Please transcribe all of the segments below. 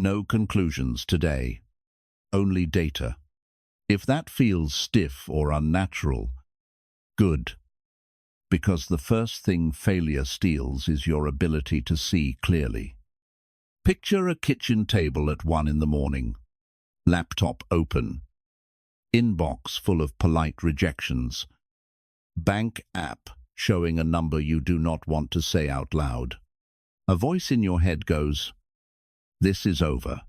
No conclusions today, only data. If that feels stiff or unnatural, good, because the first thing failure steals is your ability to see clearly. Picture a kitchen table at 1 in the morning, laptop open, inbox full of polite rejections, bank app showing a number you do not want to say out loud. A voice in your head goes, "This is over."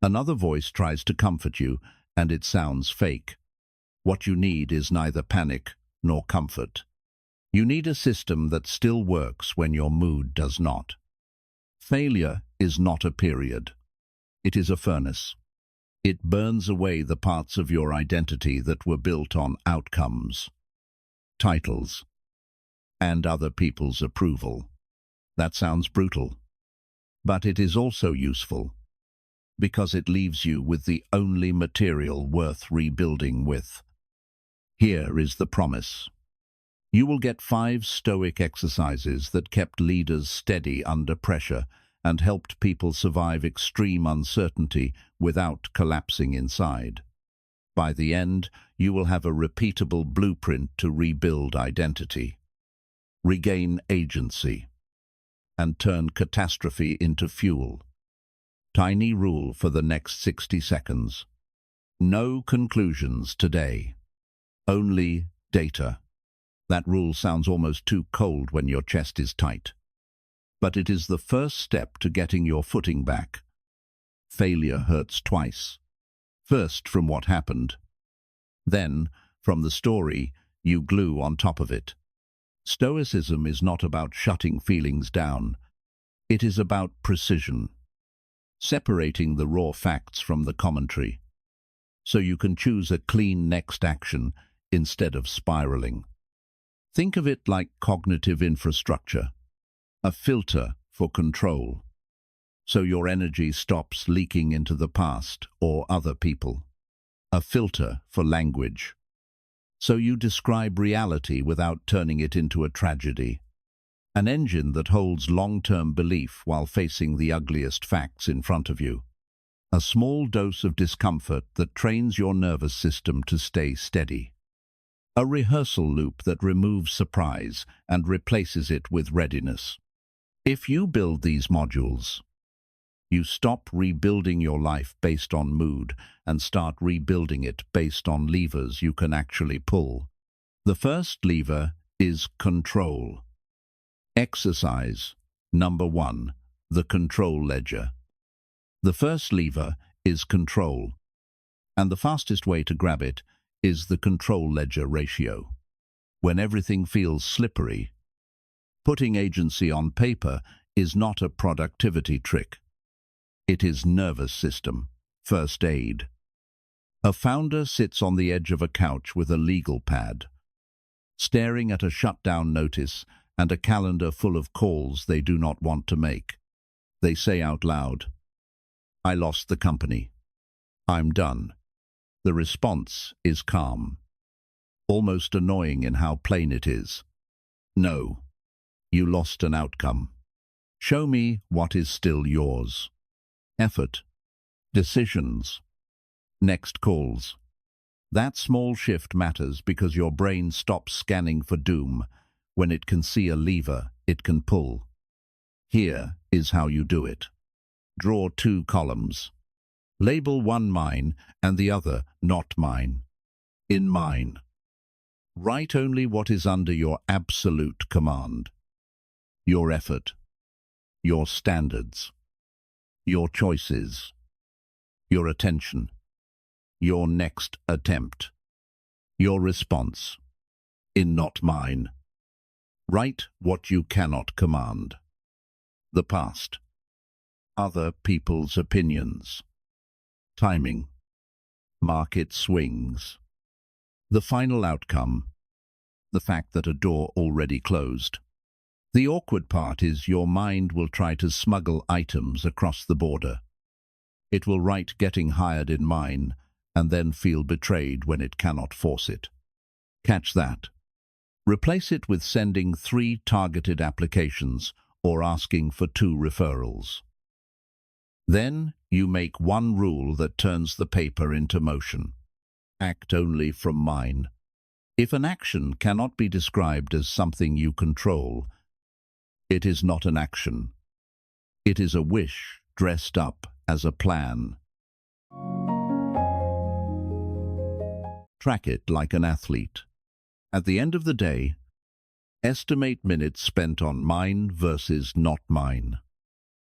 Another voice tries to comfort you, and it sounds fake. What you need is neither panic nor comfort. You need a system that still works when your mood does not. Failure is not a period. It is a furnace. It burns away the parts of your identity that were built on outcomes, titles, and other people's approval. That sounds brutal, but it is also useful, because it leaves you with the only material worth rebuilding with. Here is the promise. You will get 5 Stoic exercises that kept leaders steady under pressure and helped people survive extreme uncertainty without collapsing inside. By the end, you will have a repeatable blueprint to rebuild identity, regain agency, and turn catastrophe into fuel. Tiny rule for the next 60 seconds. No conclusions today, only data. That rule sounds almost too cold when your chest is tight. But it is the first step to getting your footing back. Failure hurts twice. First from what happened. Then, from the story you glue on top of it. Stoicism is not about shutting feelings down. It is about precision. Separating the raw facts from the commentary, so you can choose a clean next action instead of spiraling. Think of it like cognitive infrastructure, a filter for control, so your energy stops leaking into the past or other people. A filter for language, so you describe reality without turning it into a tragedy. An engine that holds long-term belief while facing the ugliest facts in front of you. A small dose of discomfort that trains your nervous system to stay steady. A rehearsal loop that removes surprise and replaces it with readiness. If you build these modules, you stop rebuilding your life based on mood and start rebuilding it based on levers you can actually pull. The first lever is control. Exercise number 1, the control ledger. The first lever is control, and the fastest way to grab it is the control ledger ratio. When everything feels slippery, putting agency on paper is not a productivity trick. It is nervous system, first aid. A founder sits on the edge of a couch with a legal pad, staring at a shutdown notice and a calendar full of calls they do not want to make. They say out loud, "I lost the company. I'm done." The response is calm, almost annoying in how plain it is. "No, you lost an outcome. Show me what is still yours." Effort, decisions, next calls. That small shift matters because your brain stops scanning for doom when it can see a lever it can pull. Here is how you do it. Draw 2 columns. Label one mine and the other not mine. In mine, write only what is under your absolute command. Your effort, your standards, your choices, your attention, your next attempt, your response. In not mine, write what you cannot command. The past, other people's opinions, timing, market swings. The final outcome, the fact that a door already closed. The awkward part is your mind will try to smuggle items across the border. It will write getting hired in mine and then feel betrayed when it cannot force it. Catch that. Replace it with sending 3 targeted applications or asking for 2 referrals. Then You make one rule that turns the paper into motion. Act only from mine. If an action cannot be described as something you control, it is not an action. It is a wish dressed up as a plan. Track it like an athlete. At the end of the day, estimate minutes spent on mine versus not mine.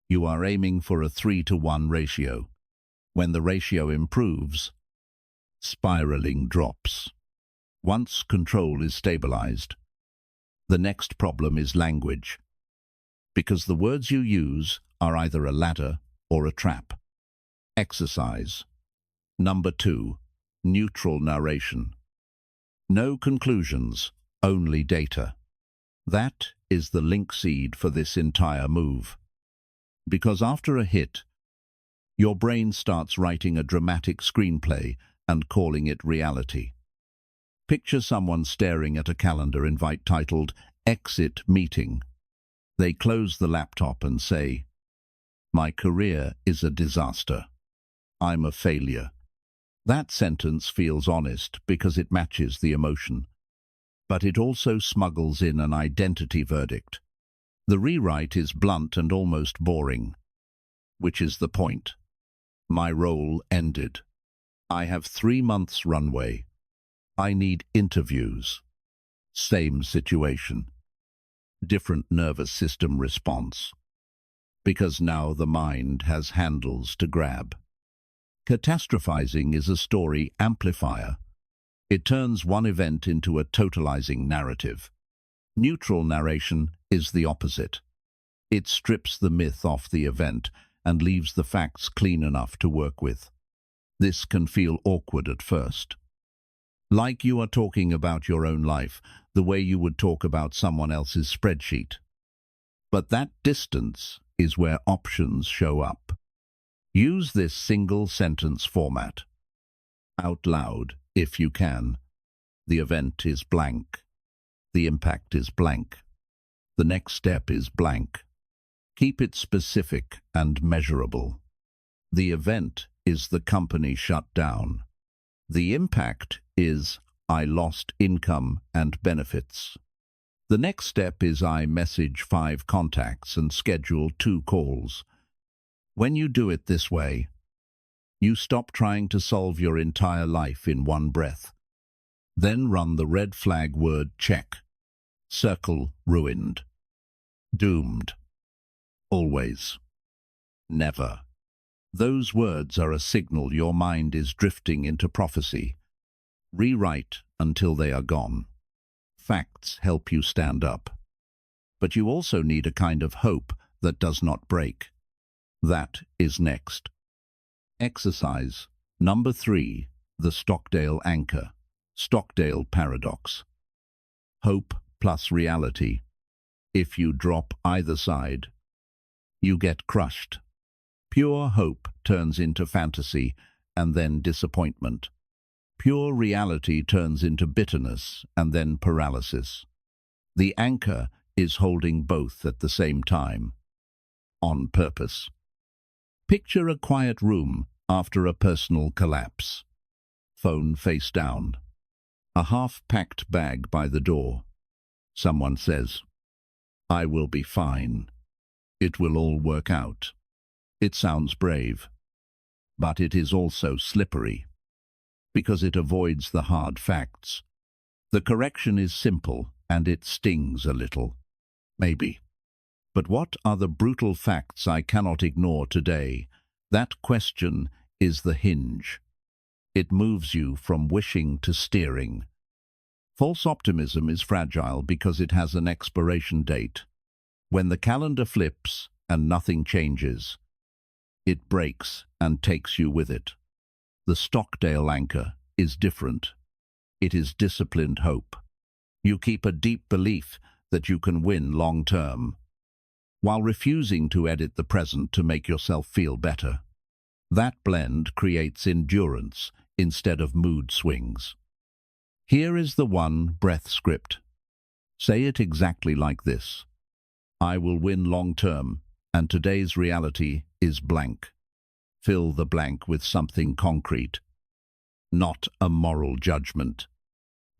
You are aiming for a 3-to-1 ratio. When the ratio improves, spiraling drops. Once control is stabilized, the next problem is language, because the words you use are either a ladder or a trap. Exercise. Number 2. Neutral narration. No conclusions, only data. That is the link seed for this entire move. Because after a hit, your brain starts writing a dramatic screenplay and calling it reality. Picture someone staring at a calendar invite titled "Exit Meeting." They close the laptop and say, "My career is a disaster. I'm a failure." That sentence feels honest because it matches the emotion, but it also smuggles in an identity verdict. The rewrite is blunt and almost boring, which is the point. My role ended. I have 3 months runway. I need interviews. Same situation. Different nervous system response. Because now the mind has handles to grab. Catastrophizing is a story amplifier. It turns one event into a totalizing narrative. Neutral narration is the opposite. It strips the myth off the event and leaves the facts clean enough to work with. This can feel awkward at first. Like you are talking about your own life, the way you would talk about someone else's spreadsheet. But that distance is where options show up. Use this single sentence format. Out loud, if you can. The event is blank. The impact is blank. The next step is blank. Keep it specific and measurable. The event is the company shut down. The impact is I lost income and benefits. The next step is I message 5 contacts and schedule 2 calls. When you do it this way, you stop trying to solve your entire life in one breath. Then run the red flag word check. Circle ruined. Doomed. Always. Never. Those words are a signal your mind is drifting into prophecy. Rewrite until they are gone. Facts help you stand up. But you also need a kind of hope that does not break. That is next. Exercise. Number 3. The Stockdale Anchor. Stockdale Paradox. Hope plus reality. If you drop either side, you get crushed. Pure hope turns into fantasy and then disappointment. Pure reality turns into bitterness and then paralysis. The anchor is holding both at the same time. On purpose. Picture a quiet room after a personal collapse. Phone face down. A half-packed bag by the door. Someone says, "I will be fine. It will all work out." It sounds brave, but it is also slippery, because it avoids the hard facts. The correction is simple, and it stings a little. Maybe. But what are the brutal facts I cannot ignore today? That question is the hinge. It moves you from wishing to steering. False optimism is fragile because it has an expiration date. When the calendar flips and nothing changes, it breaks and takes you with it. The Stockdale anchor is different. It is disciplined hope. You keep a deep belief that you can win long term, while refusing to edit the present to make yourself feel better. That blend creates endurance instead of mood swings. Here is the one breath script. Say it exactly like this. I will win long term, and today's reality is blank. Fill the blank with something concrete, not a moral judgment.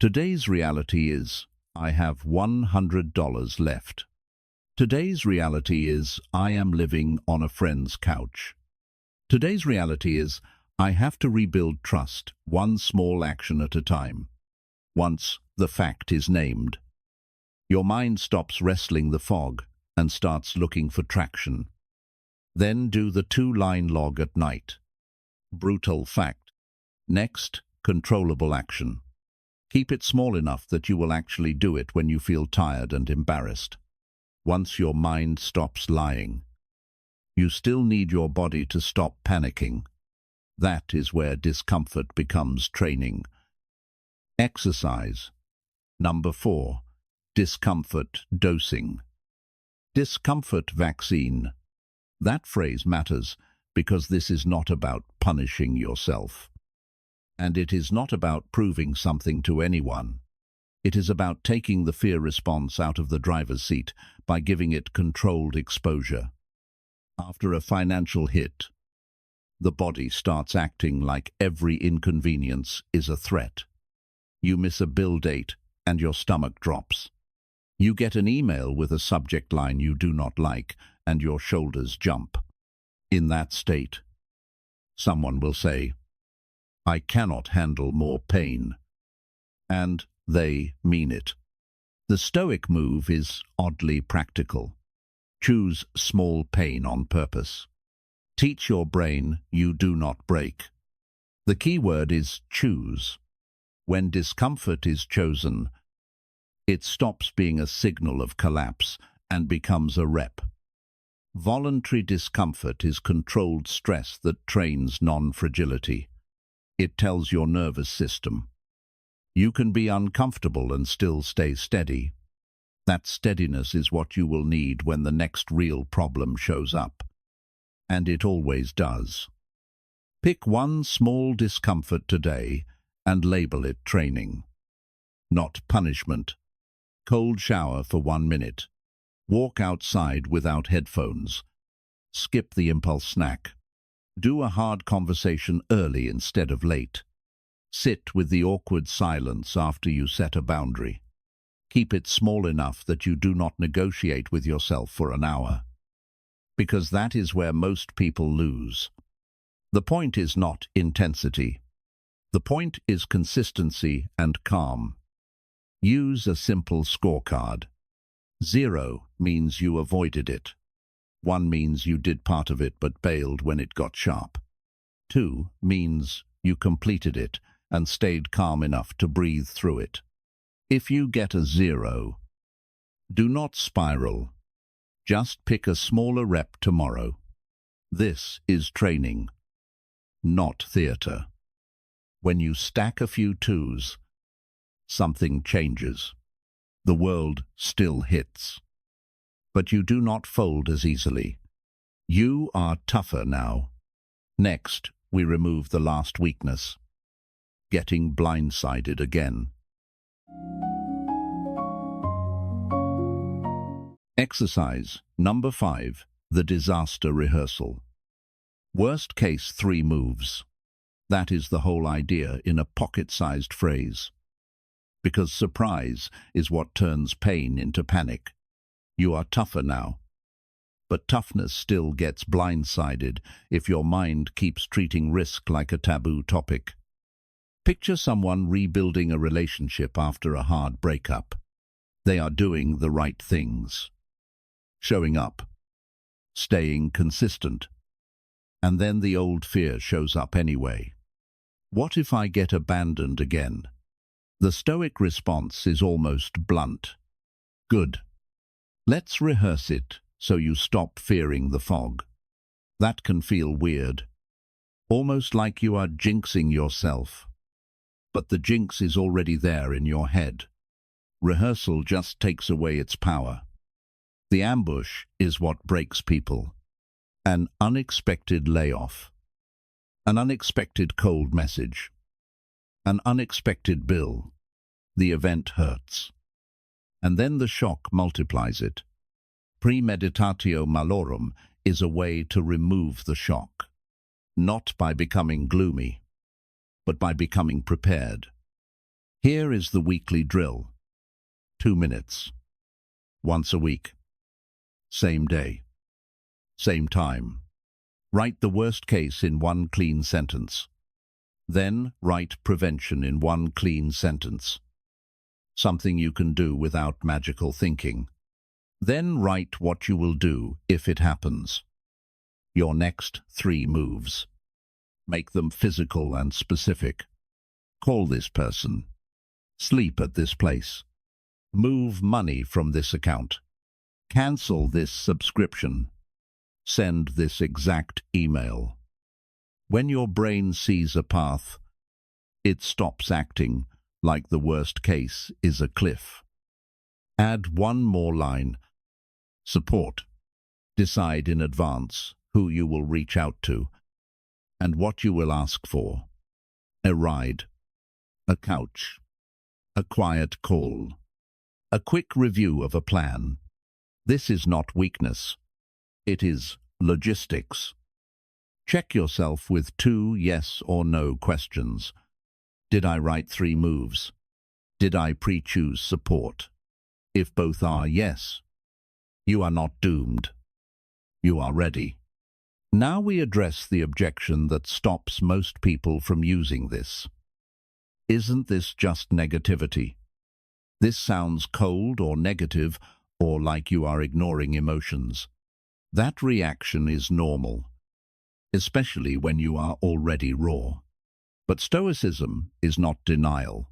Today's reality is, I have $100 left. Today's reality is, I am living on a friend's couch. Today's reality is, I have to rebuild trust, one small action at a time. Once the fact is named, your mind stops wrestling the fog and starts looking for traction. Then do the 2-line log at night. Brutal fact. Next, controllable action. Keep it small enough that you will actually do it when you feel tired and embarrassed. Once your mind stops lying, you still need your body to stop panicking. That is where discomfort becomes training. Exercise. Number 4. Discomfort dosing. Discomfort vaccine. That phrase matters because this is not about punishing yourself. And it is not about proving something to anyone. It is about taking the fear response out of the driver's seat by giving it controlled exposure. After a financial hit, the body starts acting like every inconvenience is a threat. You miss a bill date and your stomach drops. You get an email with a subject line you do not like and your shoulders jump. In that state, someone will say, I cannot handle more pain. And they mean it. The Stoic move is oddly practical. Choose small pain on purpose. Teach your brain you do not break. The key word is choose. When discomfort is chosen, it stops being a signal of collapse and becomes a rep. Voluntary discomfort is controlled stress that trains non-fragility. It tells your nervous system, you can be uncomfortable and still stay steady. That steadiness is what you will need when the next real problem shows up. And it always does. Pick one small discomfort today and label it training. Not punishment. Cold shower for 1 minute. Walk outside without headphones. Skip the impulse snack. Do a hard conversation early instead of late. Sit with the awkward silence after you set a boundary. Keep it small enough that you do not negotiate with yourself for an hour. Because that is where most people lose. The point is not intensity. The point is consistency and calm. Use a simple scorecard. 0 means you avoided it. 1 means you did part of it but bailed when it got sharp. 2 means you completed it and stayed calm enough to breathe through it. If you get a 0, do not spiral. Just pick a smaller rep tomorrow. This is training, not theater. When you stack a few 2s, something changes. The world still hits. But you do not fold as easily. You are tougher now. Next, we remove the last weakness. Getting blindsided again. Exercise number 5, the disaster rehearsal. Worst case 3 moves. That is the whole idea in a pocket-sized phrase. Because surprise is what turns pain into panic. You are tougher now. But toughness still gets blindsided if your mind keeps treating risk like a taboo topic. Picture someone rebuilding a relationship after a hard breakup. They are doing the right things. Showing up. Staying consistent. And then the old fear shows up anyway. What if I get abandoned again? The Stoic response is almost blunt. Good. Let's rehearse it so you stop fearing the fog. That can feel weird. Almost like you are jinxing yourself. But the jinx is already there in your head. Rehearsal just takes away its power. The ambush is what breaks people. An unexpected layoff. An unexpected cold message. An unexpected bill. The event hurts. And then the shock multiplies it. Premeditatio Malorum is a way to remove the shock. not by becoming gloomy, but by becoming prepared. Here is the weekly drill. 2 minutes. Once a week. Same day. Same time. Write the worst case in one clean sentence. Then write prevention in one clean sentence. Something you can do without magical thinking. Then write what you will do if it happens. Your next 3 moves. Make them physical and specific. Call this person. Sleep at this place. Move money from this account. Cancel this subscription. Send this exact email. When your brain sees a path, it stops acting like the worst case is a cliff. Add one more line. Support. Decide in advance who you will reach out to and what you will ask for. A ride. A couch. A quiet call. A quick review of a plan. This is not weakness. It is logistics. Check yourself with 2 yes or no questions. Did I write 3 moves? Did I pre-choose support? If both are yes, you are not doomed. You are ready. Now we address the objection that stops most people from using this. Isn't this just negativity? This sounds cold or negative or like you are ignoring emotions. That reaction is normal, especially when you are already raw. But Stoicism is not denial.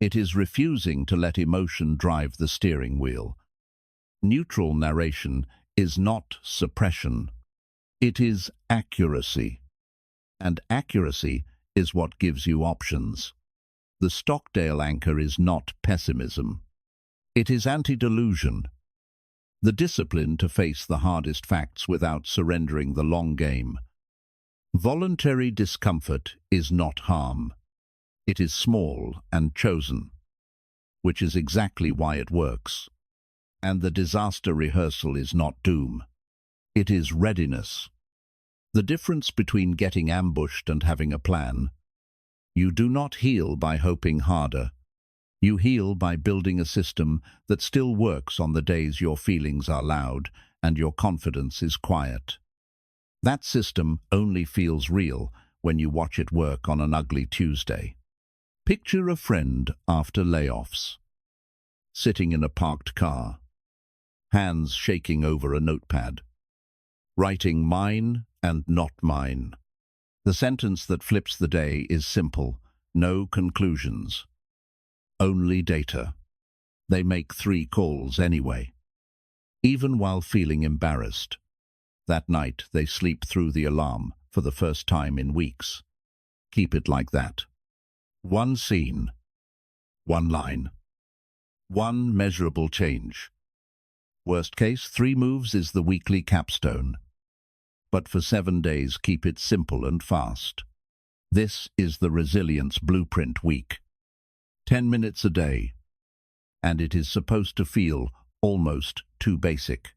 It is refusing to let emotion drive the steering wheel. Neutral narration is not suppression. It is accuracy. And accuracy is what gives you options. The Stockdale anchor is not pessimism. It is anti-delusion. The discipline to face the hardest facts without surrendering the long game. Voluntary discomfort is not harm. It is small and chosen, which is exactly why it works. And the disaster rehearsal is not doom. It is readiness. The difference between getting ambushed and having a plan. You do not heal by hoping harder. You heal by building a system that still works on the days your feelings are loud and your confidence is quiet. That system only feels real when you watch it work on an ugly Tuesday. Picture a friend after layoffs, sitting in a parked car, hands shaking over a notepad, writing mine and not mine. The sentence that flips the day is simple: no conclusions, only data. They make 3 calls anyway. Even while feeling embarrassed. That night they sleep through the alarm for the first time in weeks. Keep it like that. 1 scene, 1 line, 1 measurable change. Worst case, 3 moves is the weekly capstone. But for 7 days, keep it simple and fast. This is the Resilience Blueprint Week. 10 minutes a day. And it is supposed to feel almost too basic.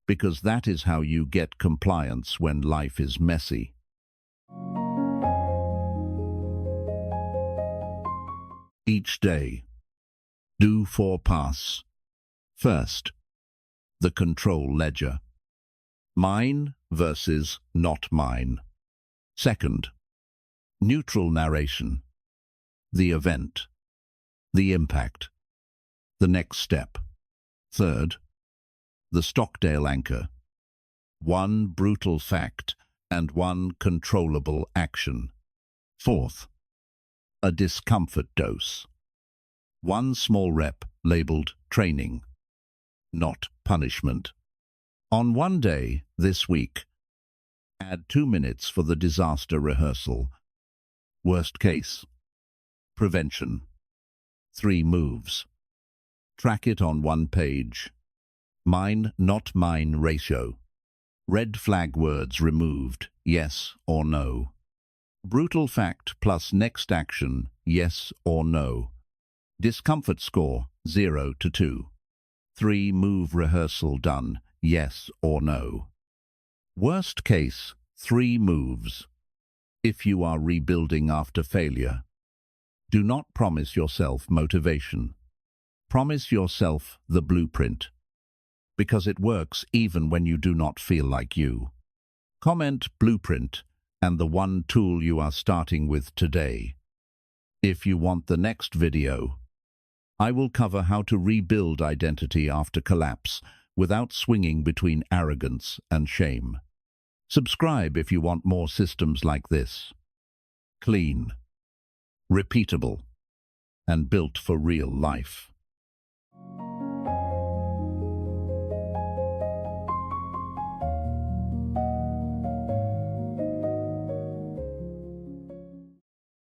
Because that is how you get compliance when life is messy. Each day, do 4 paths. First, the control ledger. Mine versus not mine. Second, neutral narration. The event. The impact. The next step. Third, the Stockdale anchor. 1 brutal fact and 1 controllable action. Fourth, a discomfort dose. 1 small rep labeled training, not punishment. On 1 day this week, add 2 minutes for the disaster rehearsal. Worst case. Prevention. 3 moves. Track it on 1 page. Mine, not mine ratio. Red flag words removed, yes or no. Brutal fact plus next action, yes or no. Discomfort score, 0 to 2. 3 move rehearsal done, yes or no. Worst case, 3 moves. If you are rebuilding after failure, do not promise yourself motivation. Promise yourself the blueprint, because it works even when you do not feel like you. Comment blueprint and the one tool you are starting with today. If you want the next video, I will cover how to rebuild identity after collapse without swinging between arrogance and shame. Subscribe if you want more systems like this. Clean, repeatable, and built for real life.